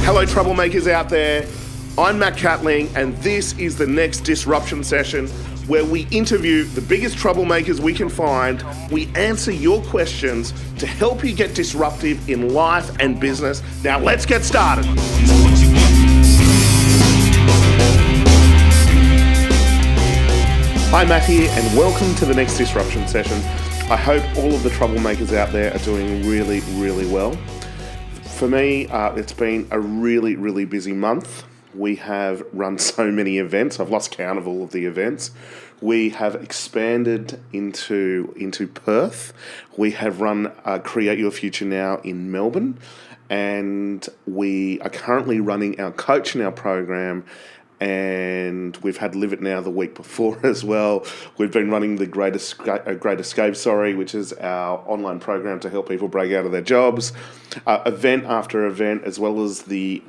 Hello, troublemakers out there. I'm Matt Catling, and this is the next disruption session where we interview the biggest troublemakers we can find. We answer your questions to help you get disruptive in life and business. Now, let's get started. Hi, Matt here, and welcome to the next disruption session. I hope all of the troublemakers out there are doing really, really well. For me, it's been a really, really busy month. We have run so many events. I've lost count of all of the events. We have expanded into Perth. We have run Create Your Future Now in Melbourne. And we are currently running our Coach Now program. And we've had Live It Now the week before as well. We've been running the Great Escape, which is our online program to help people break out of their jobs. Event after event, as well as the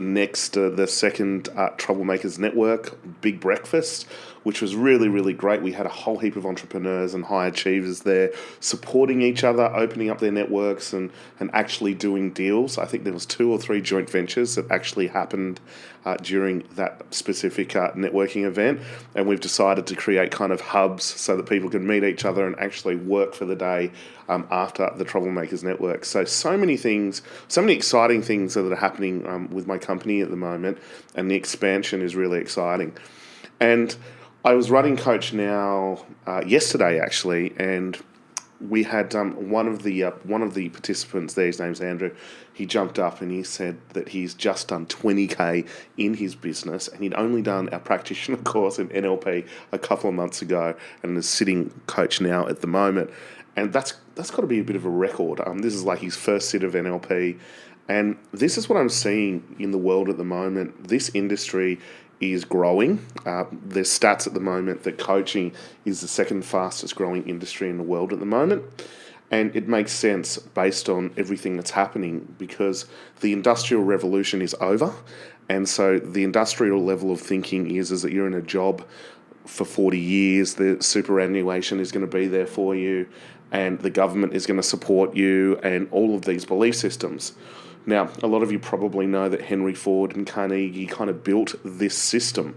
second Troublemakers Network, Big Breakfast, which was really, really great. We had a whole heap of entrepreneurs and high achievers there supporting each other, opening up their networks and actually doing deals. I think there was 2 or 3 joint ventures that actually happened during that specific networking event. And we've decided to create kind of hubs so that people can meet each other and actually work for the day after the Troublemakers Network. So many things, so many exciting things that are happening with my company at the moment, and the expansion is really exciting. And I was running Coach Now yesterday, actually, and we had one of the participants there. His name's Andrew. He jumped up and he said that he's just done 20K in his business, and he'd only done our practitioner course in NLP a couple of months ago, and is sitting Coach Now at the moment. And that's got to be a bit of a record. This is like his first sit of NLP, and this is what I'm seeing in the world at the moment. This industry is growing. There's stats at the moment that coaching is the second fastest growing industry in the world at the moment. And it makes sense based on everything that's happening, because the industrial revolution is over. And so the industrial level of thinking is that you're in a job for 40 years, the superannuation is going to be there for you, and the government is going to support you, and all of these belief systems. Now, a lot of you probably know that Henry Ford and Carnegie kind of built this system.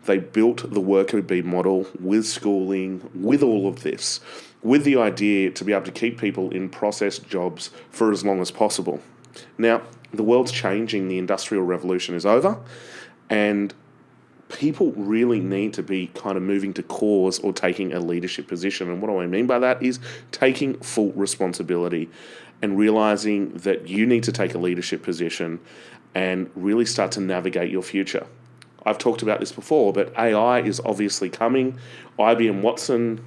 They built the worker bee model with schooling, with all of this, with the idea to be able to keep people in process jobs for as long as possible. Now, the world's changing, the industrial revolution is over, and people really need to be kind of moving to cause or taking a leadership position. And what do I mean by that is taking full responsibility and realizing that you need to take a leadership position and really start to navigate your future. I've talked about this before, but AI is obviously coming. IBM Watson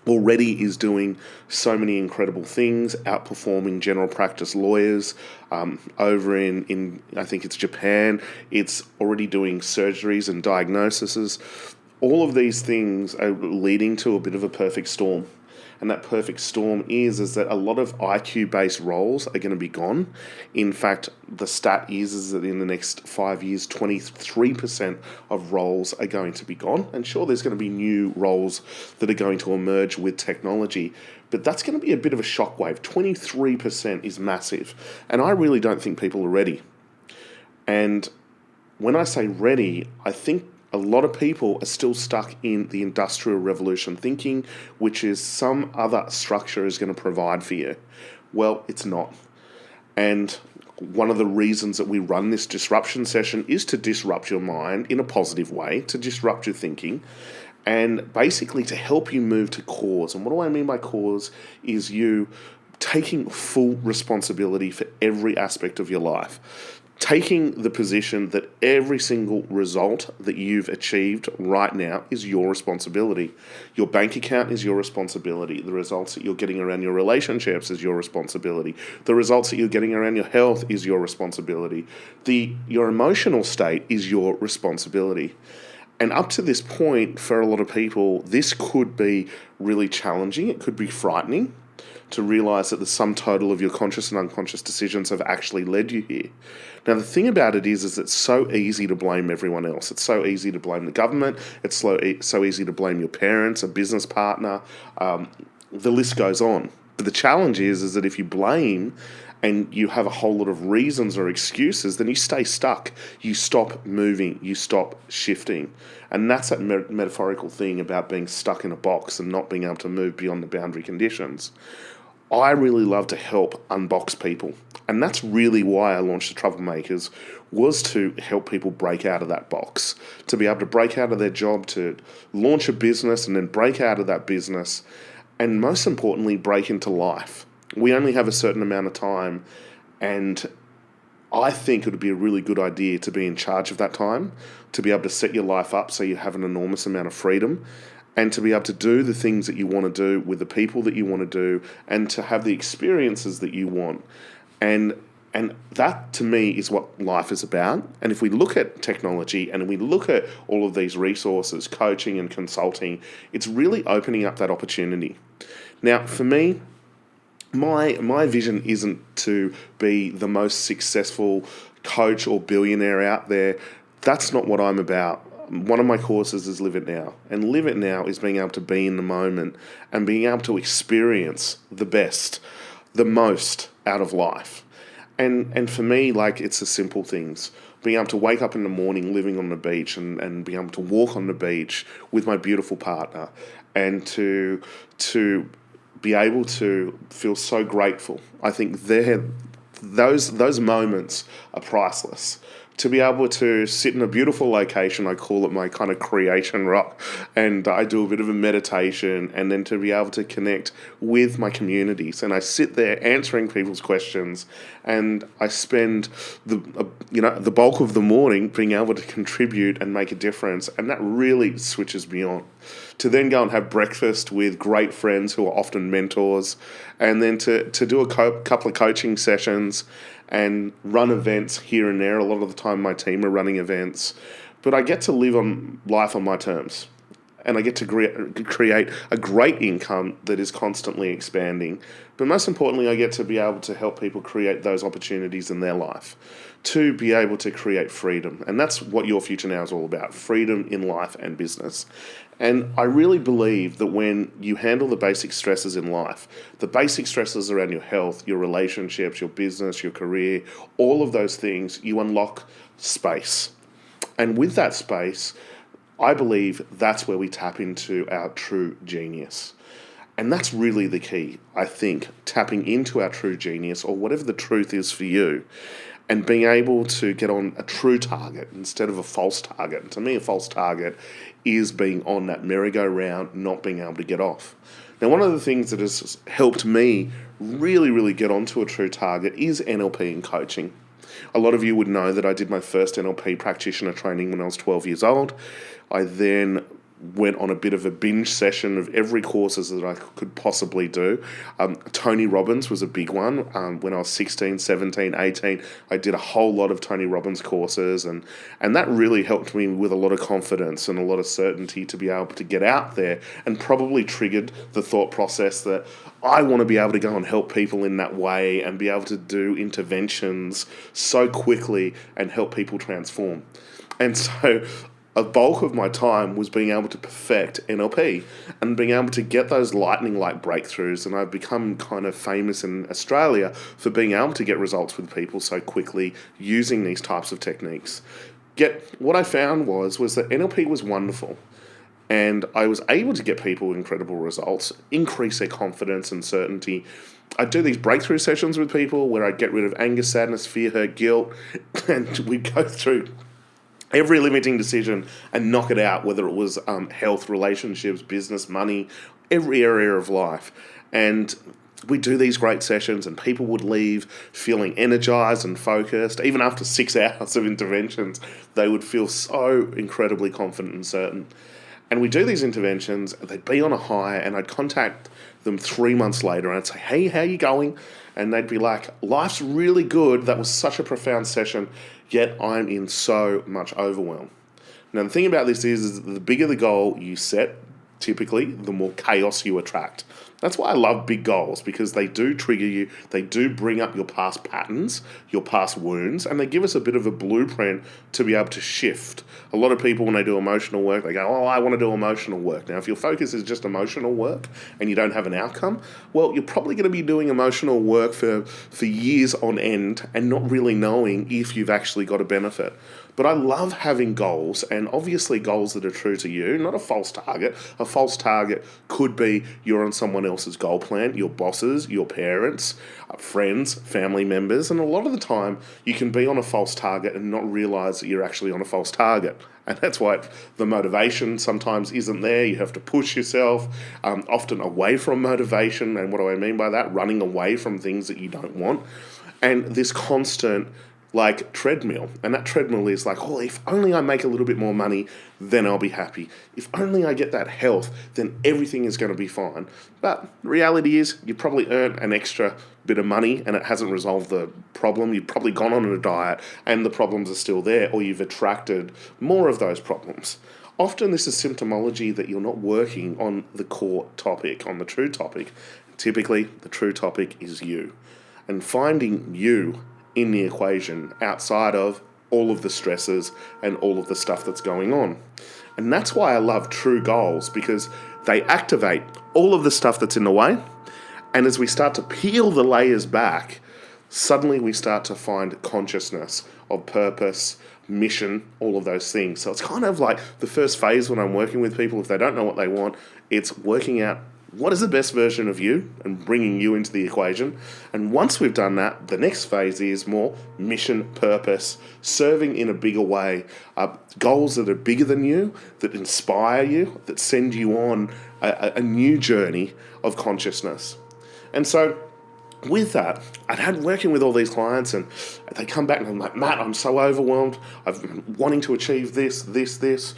already is doing so many incredible things, outperforming general practice lawyers over in I think it's Japan. It's already doing surgeries and diagnoses. All of these things are leading to a bit of a perfect storm. And that perfect storm is that a lot of IQ-based roles are going to be gone. In fact, the stat is that in the next 5 years, 23% of roles are going to be gone. And sure, there's going to be new roles that are going to emerge with technology, but that's going to be a bit of a shockwave. 23% is massive. And I really don't think people are ready. And when I say ready, I think a lot of people are still stuck in the Industrial Revolution thinking, which is some other structure is going to provide for you. Well, it's not. And one of the reasons that we run this disruption session is to disrupt your mind in a positive way, to disrupt your thinking, and basically to help you move to cause. And what do I mean by cause is you taking full responsibility for every aspect of your life. Taking the position that every single result that you've achieved right now is your responsibility. Your bank account is your responsibility. The results that you're getting around your relationships is your responsibility. The results that you're getting around your health is your responsibility. Your emotional state is your responsibility. And up to this point, for a lot of people, this could be really challenging. It could be frightening to realize that the sum total of your conscious and unconscious decisions have actually led you here. Now, the thing about it is it's so easy to blame everyone else. It's so easy to blame the government. It's so easy to blame your parents, a business partner. The list goes on. But the challenge is that if you blame and you have a whole lot of reasons or excuses, then you stay stuck. You stop moving. You stop shifting. And that's that metaphorical thing about being stuck in a box and not being able to move beyond the boundary conditions. I really love to help unbox people. And that's really why I launched the Troublemakers, was to help people break out of that box, to be able to break out of their job, to launch a business and then break out of that business, and most importantly, break into life. We only have a certain amount of time, and I think it would be a really good idea to be in charge of that time, to be able to set your life up so you have an enormous amount of freedom, and to be able to do the things that you want to do with the people that you want to do, and to have the experiences that you want. And that, to me, is what life is about. And if we look at technology and we look at all of these resources, coaching and consulting, it's really opening up that opportunity. Now, for me, my vision isn't to be the most successful coach or billionaire out there. That's not what I'm about. One of my courses is Live It Now. And Live It Now is being able to be in the moment and being able to experience the best, the most out of life. And for me, like, it's the simple things. Being able to wake up in the morning living on the beach and being able to walk on the beach with my beautiful partner, and to be able to feel so grateful. I think those moments are priceless. To be able to sit in a beautiful location, I call it my kind of creation rock, and I do a bit of a meditation, and then to be able to connect with my communities, and I sit there answering people's questions, and I spend the bulk of the morning being able to contribute and make a difference, and that really switches me on. To then go and have breakfast with great friends who are often mentors, and then to do a couple of coaching sessions and run events here and there. A lot of the time my team are running events, but I get to live on life on my terms, and I get to create a great income that is constantly expanding. But most importantly, I get to be able to help people create those opportunities in their life, to be able to create freedom. And that's what Your Future Now is all about, freedom in life and business. And I really believe that when you handle the basic stresses in life, the basic stresses around your health, your relationships, your business, your career, all of those things, you unlock space. And with that space, I believe that's where we tap into our true genius. And that's really the key, I think, tapping into our true genius, or whatever the truth is for you, and being able to get on a true target instead of a false target. And to me, a false target is being on that merry-go-round, not being able to get off. Now, one of the things that has helped me really, really get onto a true target is NLP and coaching. A lot of you would know that I did my first NLP practitioner training when I was 12 years old. I then went on a bit of a binge session of every courses that I could possibly do. Tony Robbins was a big one. When I was 16, 17, 18, I did a whole lot of Tony Robbins courses, and that really helped me with a lot of confidence and a lot of certainty to be able to get out there, and probably triggered the thought process that I want to be able to go and help people in that way and be able to do interventions so quickly and help people transform. And so a bulk of my time was being able to perfect NLP and being able to get those lightning-like breakthroughs. And I've become kind of famous in Australia for being able to get results with people so quickly using these types of techniques. Yet what I found was that NLP was wonderful. And I was able to get people incredible results, increase their confidence and certainty. I'd do these breakthrough sessions with people where I'd get rid of anger, sadness, fear, hurt, guilt, and we'd go through every limiting decision and knock it out, whether it was health, relationships, business, money, every area of life. And we do these great sessions and people would leave feeling energized and focused. Even after 6 hours of interventions, they would feel so incredibly confident and certain. And we do these interventions, they'd be on a high, and I'd contact them 3 months later and I'd say, hey, how you going? And they'd be like, life's really good. That was such a profound session, yet I'm in so much overwhelm. Now, the thing about this is that the bigger the goal you set, typically, the more chaos you attract. That's why I love big goals, because they do trigger you, they do bring up your past patterns, your past wounds, and they give us a bit of a blueprint to be able to shift. A lot of people, when they do emotional work, they go, oh, I want to do emotional work. Now, if your focus is just emotional work and you don't have an outcome, well, you're probably going to be doing emotional work for years on end and not really knowing if you've actually got a benefit. But I love having goals, and obviously goals that are true to you, not a false target. A false target could be you're on someone else's goal plan, your bosses, your parents, friends, family members, and a lot of the time you can be on a false target and not realize that you're actually on a false target. And that's why the motivation sometimes isn't there. You have to push yourself, often away from motivation. And what do I mean by that? Running away from things that you don't want. And this constant treadmill. And that treadmill is like, oh, if only I make a little bit more money, then I'll be happy. If only I get that health, then everything is going to be fine. But the reality is you probably earned an extra bit of money and it hasn't resolved the problem. You've probably gone on a diet and the problems are still there, or you've attracted more of those problems. Often this is symptomology that you're not working on the core topic, on the true topic. Typically, the true topic is you. And finding you in the equation outside of all of the stresses and all of the stuff that's going on. And that's why I love true goals, because they activate all of the stuff that's in the way. And as we start to peel the layers back, suddenly we start to find consciousness of purpose, mission, all of those things. So it's kind of like the first phase when I'm working with people, if they don't know what they want, it's working out what is the best version of you and bringing you into the equation. And once we've done that, the next phase is more mission, purpose, serving in a bigger way, goals that are bigger than you, that inspire you, that send you on a new journey of consciousness. And so with that, I'd had working with all these clients, and they come back and I'm like, Matt, I'm so overwhelmed. I've been wanting to achieve this,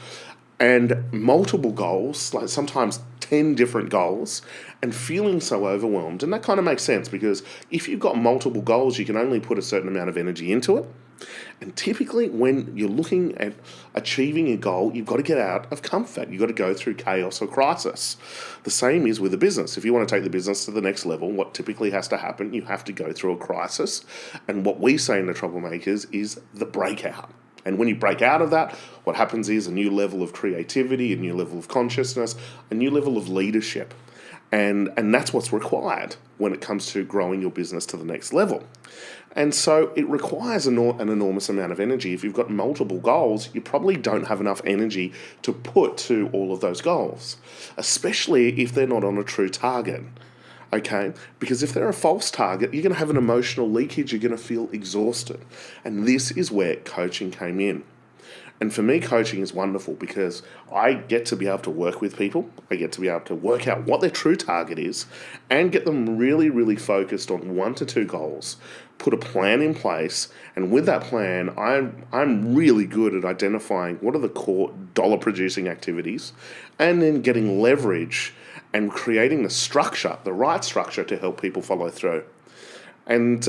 and multiple goals, like sometimes 10 different goals, and feeling so overwhelmed. And that kind of makes sense, because if you've got multiple goals, you can only put a certain amount of energy into it. And typically when you're looking at achieving a goal, you've got to get out of comfort. You've got to go through chaos or crisis. The same is with a business. If you want to take the business to the next level, what typically has to happen, you have to go through a crisis. And what we say in the Troublemakers is the breakout. And when you break out of that, what happens is a new level of creativity, a new level of consciousness, a new level of leadership. And that's what's required when it comes to growing your business to the next level. And so it requires an enormous amount of energy. If you've got multiple goals, you probably don't have enough energy to put to all of those goals, especially if they're not on a true target. Okay, because if they're a false target, you're going to have an emotional leakage, you're going to feel exhausted. And this is where coaching came in. And for me, coaching is wonderful because I get to be able to work with people. I get to be able to work out what their true target is and get them really, really focused on 1 to 2 goals, put a plan in place. And with that plan, I'm really good at identifying what are the core dollar-producing activities and then getting leverage and creating the structure, the right structure to help people follow through. And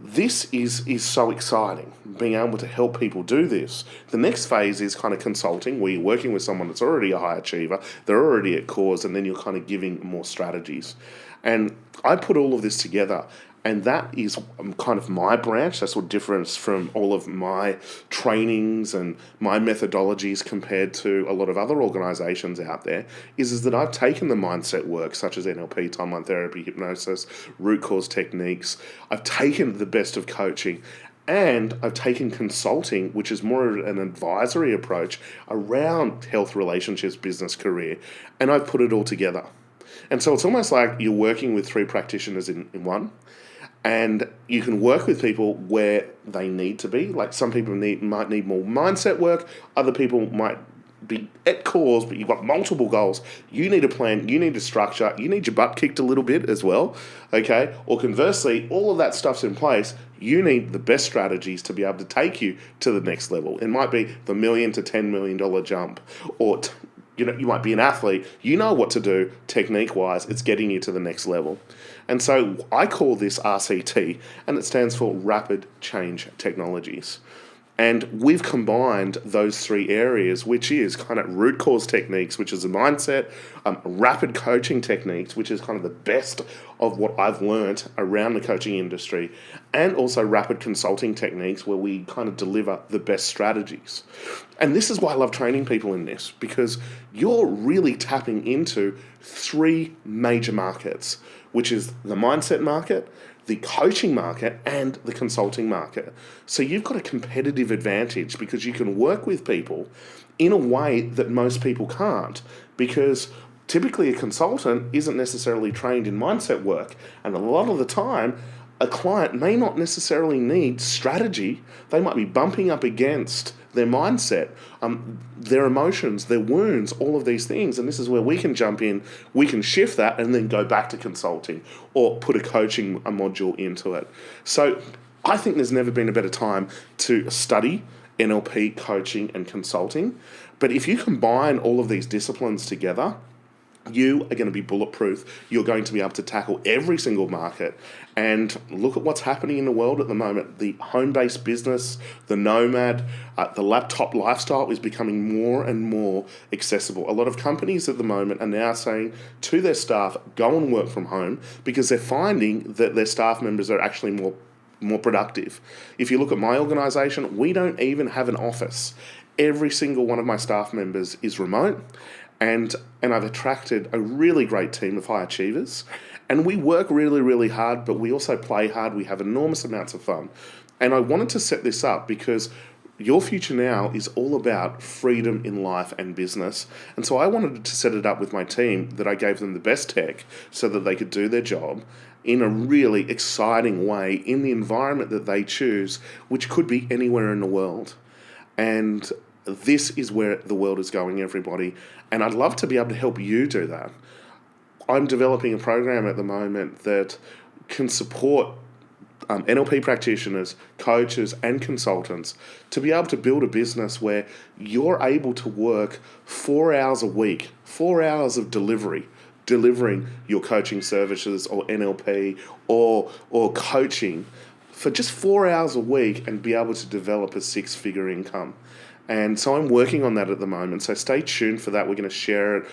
this is so exciting, being able to help people do this. The next phase is kind of consulting, where you're working with someone that's already a high achiever, they're already at cause, and then you're kind of giving more strategies. And I put all of this together, and that is kind of my branch. That's what differs from all of my trainings and my methodologies compared to a lot of other organizations out there, is that I've taken the mindset work, such as NLP, timeline therapy, hypnosis, root cause techniques. I've taken the best of coaching, and I've taken consulting, which is more of an advisory approach around health, relationships, business, career, and I've put it all together. And so it's almost like you're working with 3 practitioners in one. And you can work with people where they need to be. Like some people might need more mindset work. Other people might be at cause, but you've got multiple goals. You need a plan. You need a structure. You need your butt kicked a little bit as well. Okay. Or conversely, all of that stuff's in place. You need the best strategies to be able to take you to the next level. It might be the $1 million to $10 million jump, or you might be an athlete. You know what to do technique-wise. It's getting you to the next level. And so I call this RCT, and it stands for Rapid Change Technologies. And we've combined those three areas, which is kind of root cause techniques, which is a mindset, rapid coaching techniques, which is kind of the best of what I've learnt around the coaching industry, and also rapid consulting techniques where we kind of deliver the best strategies. And this is why I love training people in this, because you're really tapping into three major markets, which is the mindset market, the coaching market, and the consulting market. So you've got a competitive advantage because you can work with people in a way that most people can't, because typically a consultant isn't necessarily trained in mindset work, and a lot of the time a client may not necessarily need strategy. They might be bumping up against their mindset, their emotions, their wounds, all of these things. And this is where we can jump in, we can shift that and then go back to consulting or put a coaching module into it. So I think there's never been a better time to study NLP, coaching and consulting. But if you combine all of these disciplines together, you are going to be bulletproof. You're going to be able to tackle every single market. And look at what's happening in the world at the moment. The home-based business, the nomad, the laptop lifestyle is becoming more and more accessible. A lot of companies at the moment are now saying to their staff, go and work from home, because they're finding that their staff members are actually more productive. If you look at my organisation, we don't even have an office. Every single one of my staff members is remote. And I've attracted a really great team of high achievers. And we work really, really hard, but we also play hard. We have enormous amounts of fun. And I wanted to set this up because your future now is all about freedom in life and business. And so I wanted to set it up with my team that I gave them the best tech so that they could do their job in a really exciting way in the environment that they choose, which could be anywhere in the world. And this is where the world is going, everybody. And I'd love to be able to help you do that. I'm developing a program at the moment that can support NLP practitioners, coaches, and consultants to be able to build a business where you're able to work 4 hours a week, 4 hours of delivering your coaching services or NLP or coaching for just 4 hours a week and be able to develop a six-figure income. And so I'm working on that at the moment. So stay tuned for that. We're going to share it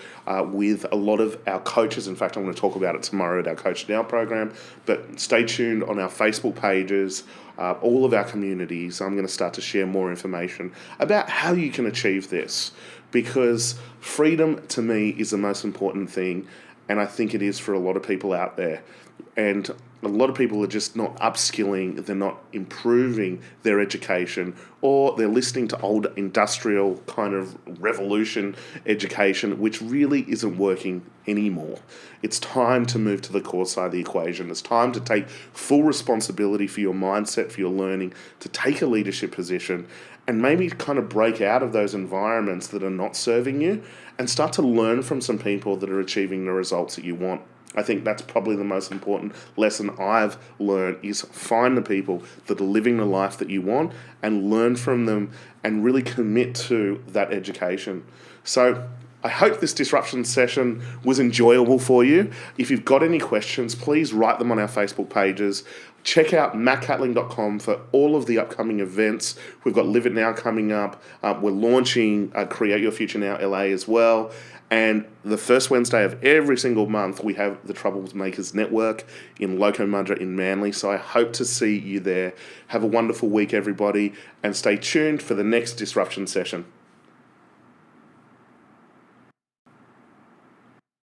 with a lot of our coaches. In fact, I'm going to talk about it tomorrow at our Coach Now program. But stay tuned on our Facebook pages, all of our communities. I'm going to start to share more information about how you can achieve this. Because freedom, to me, is the most important thing. And I think it is for a lot of people out there. And a lot of people are just not upskilling, they're not improving their education, or they're listening to old industrial kind of revolution education, which really isn't working anymore. It's time to move to the core side of the equation. It's time to take full responsibility for your mindset, for your learning, to take a leadership position, and maybe kind of break out of those environments that are not serving you and start to learn from some people that are achieving the results that you want. I think that's probably the most important lesson I've learned, is find the people that are living the life that you want and learn from them and really commit to that education. So I hope this disruption session was enjoyable for you. If you've got any questions, please write them on our Facebook pages. Check out mattcatling.com for all of the upcoming events. We've got Live It Now coming up. We're launching Create Your Future Now LA as well. And the first Wednesday of every single month, we have the Troublemakers Network in Locomudra in Manly. So I hope to see you there. Have a wonderful week, everybody, and stay tuned for the next disruption session.